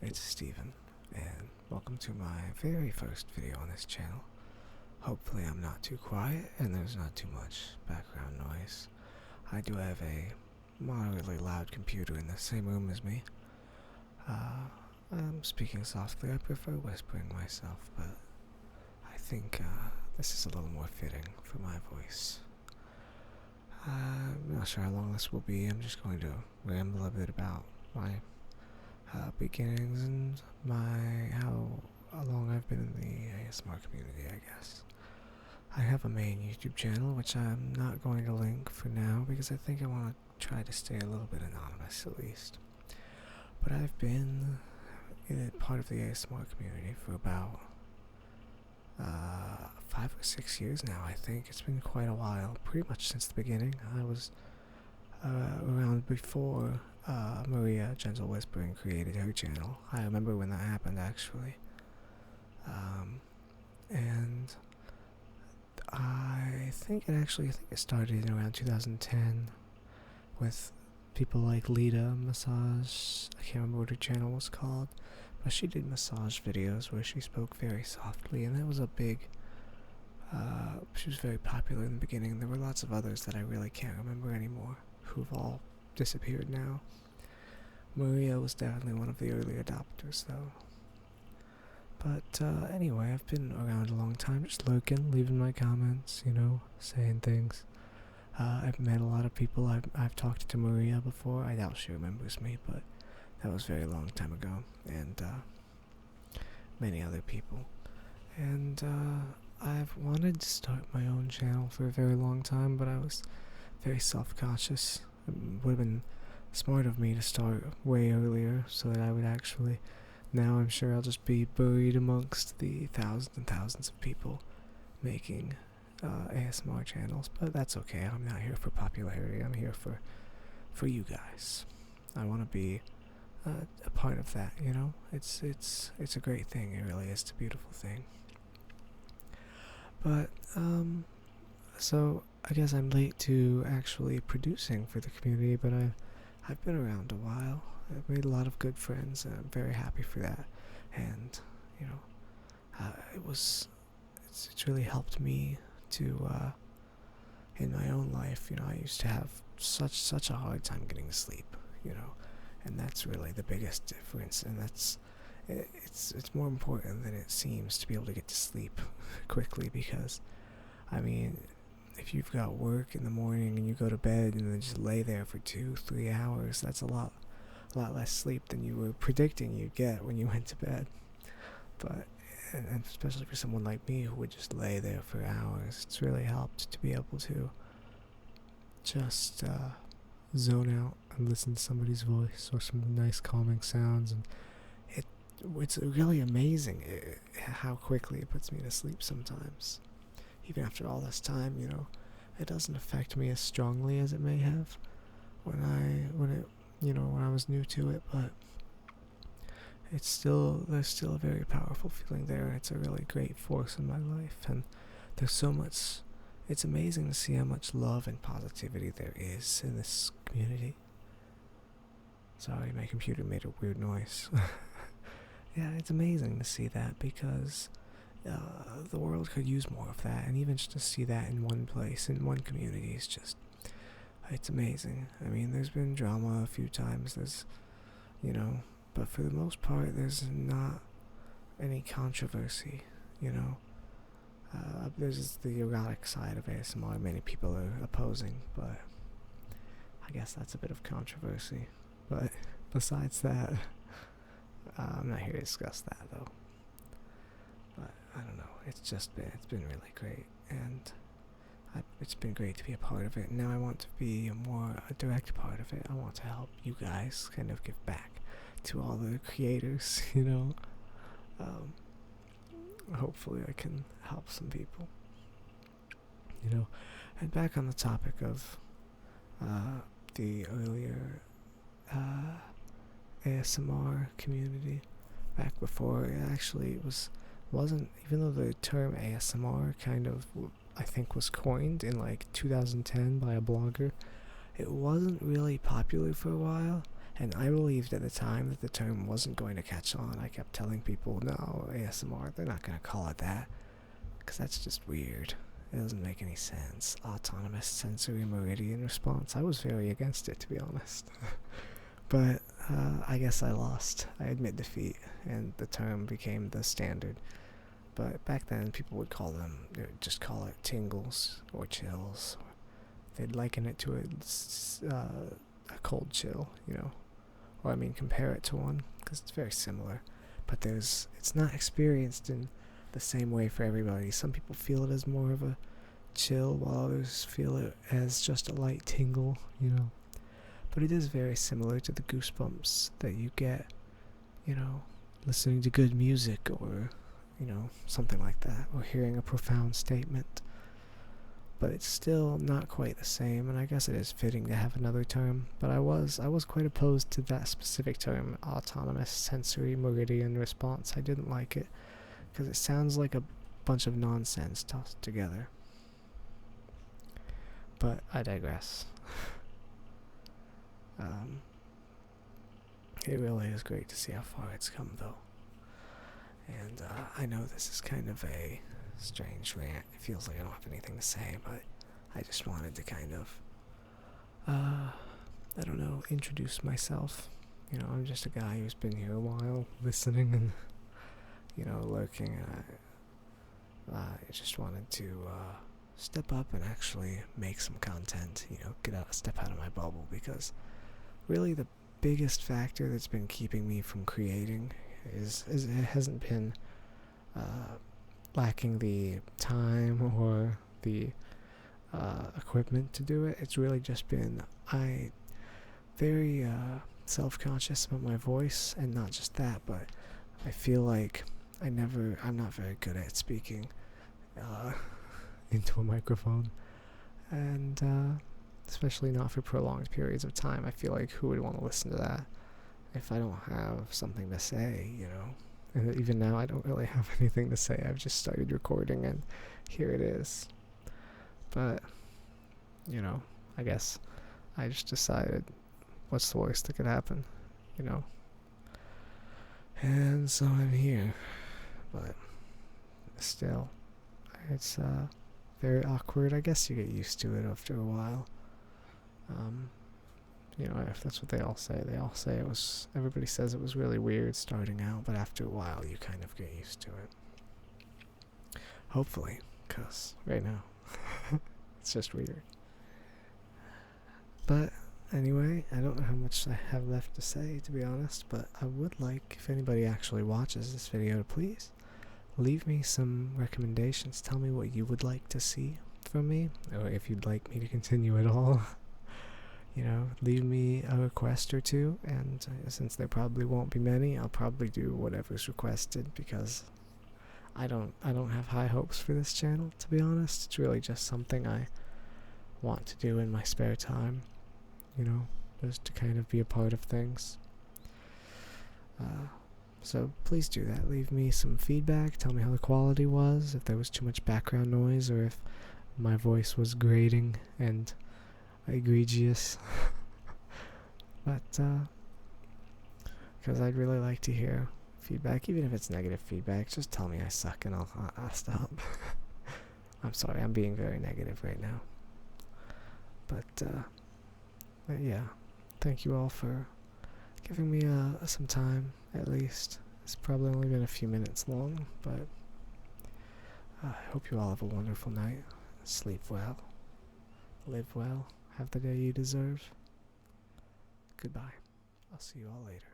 It's Steven, and welcome to my very first video on this channel. Hopefully I'm not too quiet and there's not too much background noise. I do have a moderately loud computer in the same room as me. I'm speaking softly. I prefer whispering myself, but I think this is a little more fitting for my voice. I'm not sure how long this will be. I'm just going to ramble a bit about my beginnings and how long I've been in the ASMR community, I guess. I have a main YouTube channel, which I'm not going to link for now because I think I want to try to stay a little bit anonymous at least. But I've been part of the ASMR community for about 5 or 6 years now, I think. It's been quite a while, pretty much since the beginning. I was around before Maria Gentle Whispering created her channel. I remember when that happened, actually. And I think it started in around 2010 with people like Lita Massage. I can't remember what her channel was called, but she did massage videos where she spoke very softly, and that was a big she was very popular in the beginning. There were lots of others that I really can't remember anymore, who've all disappeared now. Maria was definitely one of the early adopters, though. But anyway, I've been around a long time, just lurking, leaving my comments, saying things. I've met a lot of people. I've talked to Maria before. I doubt she remembers me, but that was a very long time ago. And many other people. And I've wanted to start my own channel for a very long time, but I was very self-conscious. It would have been smart of me to start way earlier so that I would actually... Now I'm sure I'll just be buried amongst the thousands and thousands of people making ASMR channels, but that's okay. I'm not here for popularity. I'm here for you guys. I want to be a part of that, It's a great thing. It really is. It's a beautiful thing. But, so I guess I'm late to actually producing for the community, but I've been around a while. I've made a lot of good friends, and I'm very happy for that. And, it's really helped me to, in my own life, I used to have such a hard time getting to sleep, and that's really the biggest difference, and it's more important than it seems to be able to get to sleep quickly, because, if you've got work in the morning and you go to bed and then just lay there for 2-3 hours, that's a lot less sleep than you were predicting you'd get when you went to bed. But and especially for someone like me who would just lay there for hours, it's really helped to be able to just zone out and listen to somebody's voice or some nice calming sounds, and it's really amazing how quickly it puts me to sleep sometimes. Even after all this time, it doesn't affect me as strongly as it may have when I was new to it, but there's still a very powerful feeling there, and it's a really great force in my life, and there's so much. It's amazing to see how much love and positivity there is in this community. Sorry, my computer made a weird noise. Yeah, it's amazing to see that, because the world could use more of that, and even just to see that in one place, in one community, is just... It's amazing. There's been drama a few times, but for the most part, there's not any controversy, There's the erotic side of ASMR many people are opposing, but I guess that's a bit of controversy. But besides that, I'm not here to discuss that, though. But I don't know, it's been really great, and it's been great to be a part of it. And now I want to be a direct part of it. I want to help you guys kind of give back to all the creators, Hopefully I can help some people, And back on the topic of the earlier ASMR community, back before it wasn't, even though the term ASMR kind of, I think, was coined in like 2010 by a blogger, it wasn't really popular for a while, And I believed at the time that the term wasn't going to catch on. I kept telling people, no, ASMR, they're not going to call it that, because that's just weird. It doesn't make any sense. Autonomous sensory meridian response. I was very against it, to be honest. But I guess I lost. I admit defeat, and the term became the standard. But back then, people would just call it tingles or chills. They'd liken it to a cold chill, or compare it to one, because it's very similar. But it's not experienced in the same way for everybody. Some people feel it as more of a chill, while others feel it as just a light tingle, But it is very similar to the goosebumps that you get, listening to good music or, something like that, or hearing a profound statement. But it's still not quite the same, and I guess it is fitting to have another term. But I was quite opposed to that specific term, autonomous sensory meridian response. I didn't like it, because it sounds like a bunch of nonsense tossed together. But I digress. It really is great to see how far it's come, though. And I know this is kind of a strange rant. It feels like I don't have anything to say, but I just wanted to kind of, introduce myself. I'm just a guy who's been here a while, listening and, lurking, and I just wanted to step up and actually make some content, step out of my bubble, because really the biggest factor that's been keeping me from creating is it hasn't been lacking the time or the equipment to do it. It's really just been very self-conscious about my voice, and not just that, but I feel like I'm not very good at speaking into a microphone, and especially not for prolonged periods of time. I feel like who would want to listen to that if I don't have something to say, And even now I don't really have anything to say. I've just started recording and here it is. But, I guess I just decided, what's the worst that could happen, And so I'm here. But still, it's very awkward. I guess you get used to it after a while. If that's what they all say. Everybody says it was really weird starting out, but after a while you kind of get used to it. Hopefully, because right now, it's just weird. But anyway, I don't know how much I have left to say, to be honest, but I would like, if anybody actually watches this video, to please leave me some recommendations. Tell me what you would like to see from me, or if you'd like me to continue at all. Leave me a request or two, and since there probably won't be many, I'll probably do whatever's requested, because I don't have high hopes for this channel, to be honest. It's really just something I want to do in my spare time, just to kind of be a part of things. So please do that. Leave me some feedback. Tell me how the quality was, if there was too much background noise, or if my voice was grating and egregious. But because I'd really like to hear feedback, even if it's negative feedback. Just tell me I suck and I'll stop. I'm sorry, I'm being very negative right now. But yeah, thank you all for giving me some time, at least. It's probably only been a few minutes long, but I hope you all have a wonderful night. Sleep well, live well, have the day you deserve. Goodbye. I'll see you all later.